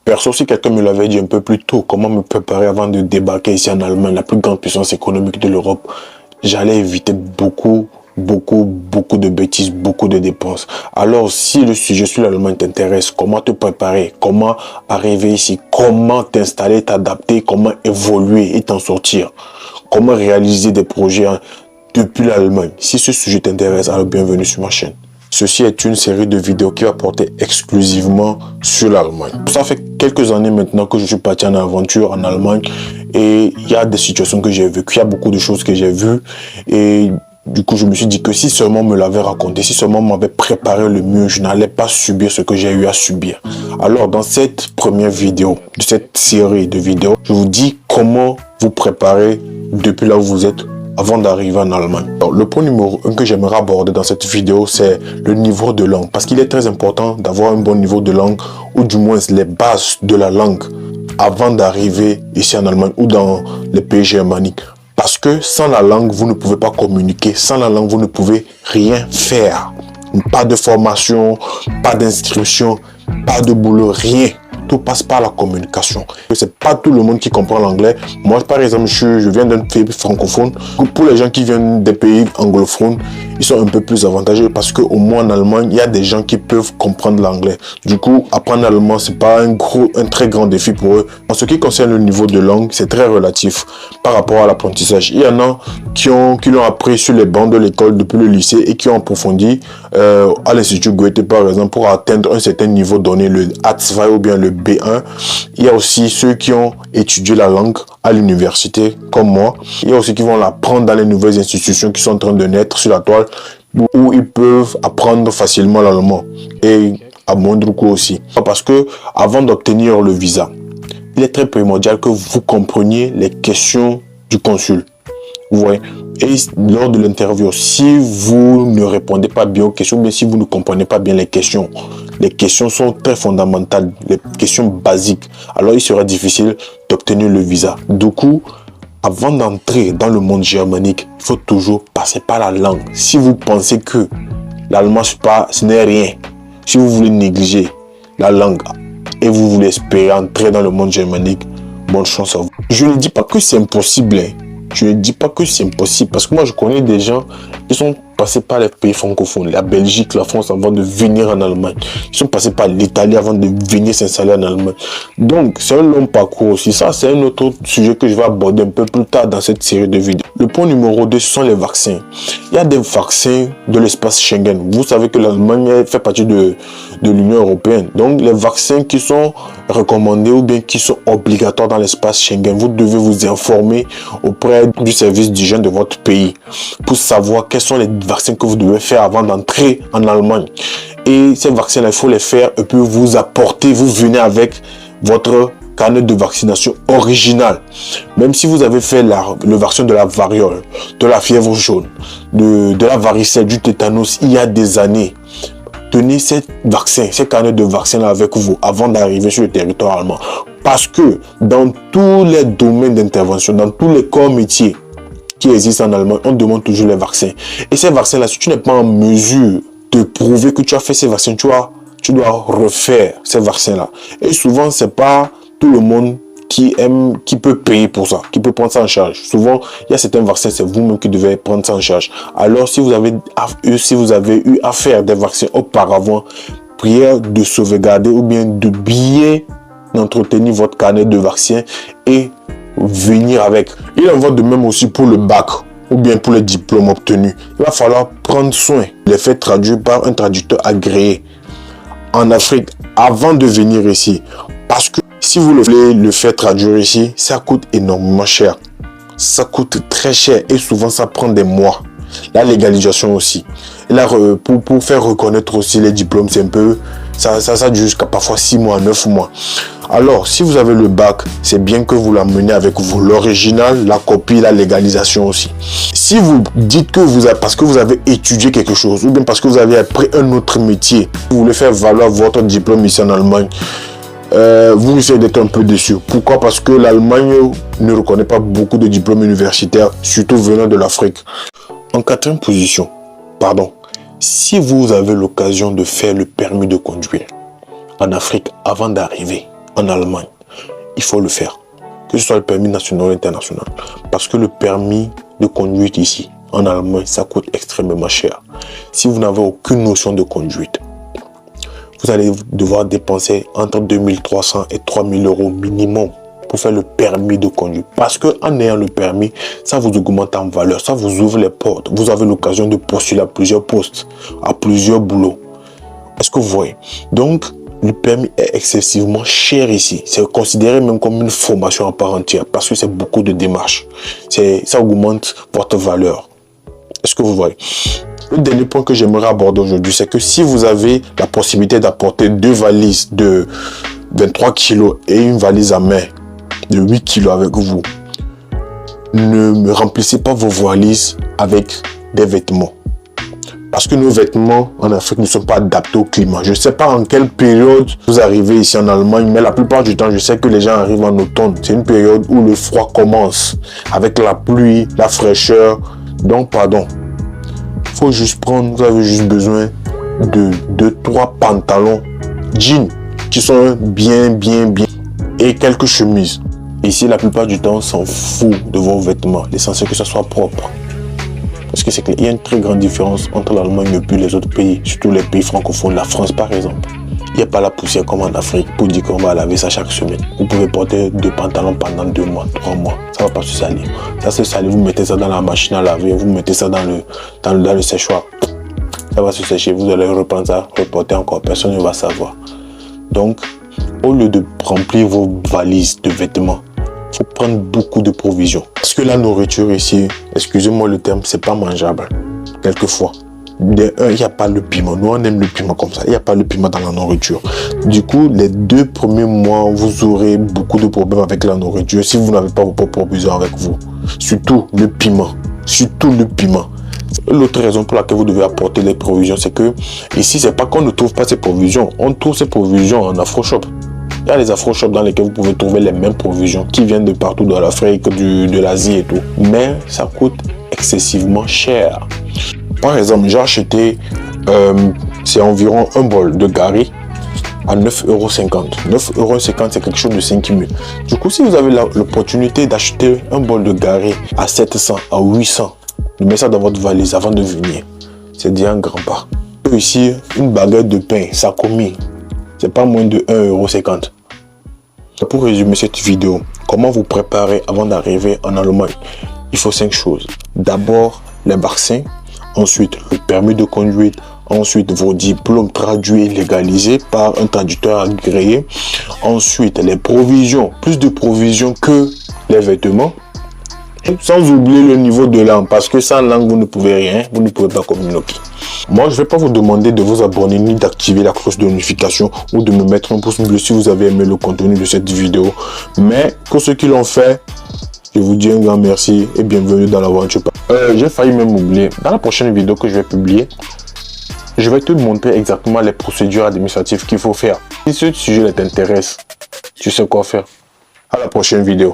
Perso, si quelqu'un me l'avait dit un peu plus tôt, comment me préparer avant de débarquer ici en Allemagne, la plus grande puissance économique de l'Europe, j'allais éviter beaucoup de bêtises, beaucoup de dépenses. Alors, si le sujet sur l'Allemagne t'intéresse, comment te préparer, comment arriver ici, comment t'installer, t'adapter, comment évoluer et t'en sortir, comment réaliser des projets depuis l'Allemagne. Si ce sujet t'intéresse, alors bienvenue sur ma chaîne. Ceci est une série de vidéos qui va porter exclusivement sur l'Allemagne. Ça fait quelques années maintenant que je suis parti en aventure en Allemagne et il y a des situations que j'ai vécues, il y a beaucoup de choses que j'ai vues et du coup je me suis dit que si seulement on me l'avait raconté, si seulement on m'avait préparé le mieux, je n'allais pas subir ce que j'ai eu à subir. Alors dans cette première vidéo, de cette série de vidéos, je vous dis comment vous préparer depuis là où vous êtes avant d'arriver en Allemagne. Alors, le point numéro 1 que j'aimerais aborder dans cette vidéo, c'est le niveau de langue. Parce qu'il est très important d'avoir un bon niveau de langue, ou du moins les bases de la langue, avant d'arriver ici en Allemagne ou dans les pays germaniques. Parce que sans la langue, vous ne pouvez pas communiquer. Sans la langue, vous ne pouvez rien faire. Pas de formation, pas d'inscription, pas de boulot, rien. Tout passe par la communication. C'est pas tout le monde qui comprend l'anglais. Moi, par exemple, je viens d'un pays francophone. Pour les gens qui viennent des pays anglophones, ils sont un peu plus avantagés parce qu'au moins en Allemagne, il y a des gens qui peuvent comprendre l'anglais. Du coup, apprendre l'allemand, c'est pas un très grand défi pour eux. En ce qui concerne le niveau de langue, c'est très relatif par rapport à l'apprentissage. Il y en a qui l'ont appris sur les bancs de l'école depuis le lycée et qui ont approfondi à l'Institut Goethe, par exemple, pour atteindre un certain niveau donné, le A2 ou bien le B1. Il y a aussi ceux qui ont étudié la langue à l'université, comme moi. Il y a aussi qui vont l'apprendre dans les nouvelles institutions qui sont en train de naître sur la toile, où ils peuvent apprendre facilement l'allemand et à moindre coût aussi. Parce que avant d'obtenir le visa, il est très primordial que vous compreniez les questions du consul. Vous voyez? Et lors de l'interview, si vous ne répondez pas bien aux questions, mais si vous ne comprenez pas bien les questions sont très fondamentales, les questions basiques, alors il sera difficile d'obtenir le visa. Du coup, avant d'entrer dans le monde germanique, il faut toujours passer par la langue. Si vous pensez que l'allemand, ce n'est rien, si vous voulez négliger la langue et vous voulez espérer entrer dans le monde germanique, bonne chance à vous. Je ne dis pas que c'est impossible, hein. Je ne dis pas que c'est impossible parce que moi je connais des gens qui sont passés par les pays francophones, la Belgique, la France avant de venir en Allemagne. Ils sont passés par l'Italie avant de venir s'installer en Allemagne. Donc c'est un long parcours aussi. Ça c'est un autre sujet que je vais aborder un peu plus tard dans cette série de vidéos. Le point numéro 2, ce sont les vaccins. Il y a des vaccins de l'espace Schengen. Vous savez que l'Allemagne fait partie de l'Union européenne. Donc les vaccins qui sont recommandés ou bien qui sont obligatoires dans l'espace Schengen, vous devez vous informer auprès du service d'hygiène de votre pays pour savoir quels sont les vaccins que vous devez faire avant d'entrer en Allemagne. Et ces vaccins-là, il faut les faire et puis vous apporter, vous venez avec votre carnet de vaccination original. Même si vous avez fait le vaccin de la variole, de la fièvre jaune, de la varicelle, du tétanos il y a des années, tenez ces carnets de vaccins là avec vous avant d'arriver sur le territoire allemand. Parce que dans tous les domaines d'intervention, dans tous les corps métiers qui existent en Allemagne, on demande toujours les vaccins. Et ces vaccins-là, si tu n'es pas en mesure de prouver que tu as fait ces vaccins, tu dois refaire ces vaccins-là. Et souvent, c'est pas tout le monde qui peut payer pour ça, qui peut prendre ça en charge. Souvent, il y a certains vaccins, c'est vous-même qui devez prendre ça en charge. Alors, si vous avez eu à faire des vaccins auparavant, prière de sauvegarder ou bien de bien entretenir votre carnet de vaccins et venir avec. Il en va de même aussi pour le bac ou bien pour les diplômes obtenus. Il va falloir prendre soin de les faire traduire par un traducteur agréé en Afrique avant de venir ici. Parce que si vous voulez le faire traduire ici, ça coûte énormément cher. Ça coûte très cher et souvent ça prend des mois. La légalisation aussi. Et là, pour faire reconnaître aussi les diplômes, c'est un peu... Ça dure jusqu'à parfois 6 mois, 9 mois. Alors, si vous avez le bac, c'est bien que vous l'amenez avec vous. L'original, la copie, la légalisation aussi. Si vous dites que parce que vous avez étudié quelque chose, ou bien parce que vous avez appris un autre métier, vous voulez faire valoir votre diplôme ici en Allemagne, vous risquez d'être un peu déçu. Pourquoi? Parce que l'Allemagne ne reconnaît pas beaucoup de diplômes universitaires, surtout venant de l'Afrique. En quatrième position, si vous avez l'occasion de faire le permis de conduire en Afrique avant d'arriver en Allemagne, il faut le faire. Que ce soit le permis national ou international. Parce que le permis de conduite ici, en Allemagne, ça coûte extrêmement cher. Si vous n'avez aucune notion de conduite, vous allez devoir dépenser entre 2300 et 3000 euros minimum pour faire le permis de conduire. Parce qu'en ayant le permis, ça vous augmente en valeur, ça vous ouvre les portes. Vous avez l'occasion de postuler à plusieurs postes, à plusieurs boulots. Est-ce que vous voyez? Donc, le permis est excessivement cher ici. C'est considéré même comme une formation à part entière parce que c'est beaucoup de démarches. Ça augmente votre valeur. Est-ce que vous voyez? Le dernier point que j'aimerais aborder aujourd'hui, c'est que si vous avez la possibilité d'apporter 2 valises de 23 kg et une valise à main de 8 kg avec vous, ne remplissez pas vos valises avec des vêtements. Parce que nos vêtements en Afrique ne sont pas adaptés au climat. Je ne sais pas en quelle période vous arrivez ici en Allemagne, mais la plupart du temps, je sais que les gens arrivent en automne. C'est une période où le froid commence, avec la pluie, la fraîcheur. Donc, pardon. Il faut juste prendre, vous avez juste besoin de 2-3 pantalons jeans qui sont bien et quelques chemises. Ici, la plupart du temps, on s'en fout de vos vêtements. L'essentiel que ça soit propre. Parce que c'est qu'il y a une très grande différence entre l'Allemagne et puis les autres pays, surtout les pays francophones, la France par exemple. Il n'y a pas la poussière comme en Afrique pour dire qu'on va laver ça chaque semaine. Vous pouvez porter 2 pantalons pendant 2 mois, 3 mois. Ça ne va pas se salir. Ça se salit, vous mettez ça dans la machine à laver, vous mettez ça dans le séchoir. Ça va se sécher, vous allez reprendre ça, reporter encore, personne ne va savoir. Donc, au lieu de remplir vos valises de vêtements, il faut prendre beaucoup de provisions. Parce que la nourriture ici, excusez-moi le terme, c'est pas mangeable. Quelquefois. De un, il n'y a pas le piment. Nous, on aime le piment comme ça. Il n'y a pas le piment dans la nourriture. Du coup, les 2 premiers mois, vous aurez beaucoup de problèmes avec la nourriture si vous n'avez pas vos propres provisions avec vous. Surtout le piment. Surtout le piment. L'autre raison pour laquelle vous devez apporter les provisions, c'est que ici, c'est pas qu'on ne trouve pas ces provisions. On trouve ces provisions en Afroshop. Il y a les Afroshop dans lesquels vous pouvez trouver les mêmes provisions qui viennent de partout, de l'Afrique, de l'Asie et tout. Mais ça coûte excessivement cher. Par exemple, j'ai acheté, c'est environ un bol de gari à 9,50 €. 9,50 €, c'est quelque chose de 5 000. Du coup, si vous avez l'opportunité d'acheter un bol de gari à 700, à 800, de mettre ça dans votre valise avant de venir, c'est déjà un grand pas. Ici, une baguette de pain, ça commis, c'est pas moins de 1,50 €. Pour résumer cette vidéo, comment vous préparer avant d'arriver en Allemagne? Il faut 5 choses. D'abord, les vaccins. Ensuite, le permis de conduite. Ensuite, vos diplômes traduits et légalisés par un traducteur agréé. Ensuite, les provisions. Plus de provisions que les vêtements. Sans oublier le niveau de langue. Parce que sans langue, vous ne pouvez rien. Vous ne pouvez pas communiquer. Moi, je ne vais pas vous demander de vous abonner ni d'activer la cloche de notification ou de me mettre un pouce bleu si vous avez aimé le contenu de cette vidéo. Mais pour ceux qui l'ont fait, je vous dis un grand merci et bienvenue dans l'aventure. J'ai failli même oublier. Dans la prochaine vidéo que je vais publier, je vais te montrer exactement les procédures administratives qu'il faut faire. Si ce sujet t'intéresse, tu sais quoi faire. À la prochaine vidéo.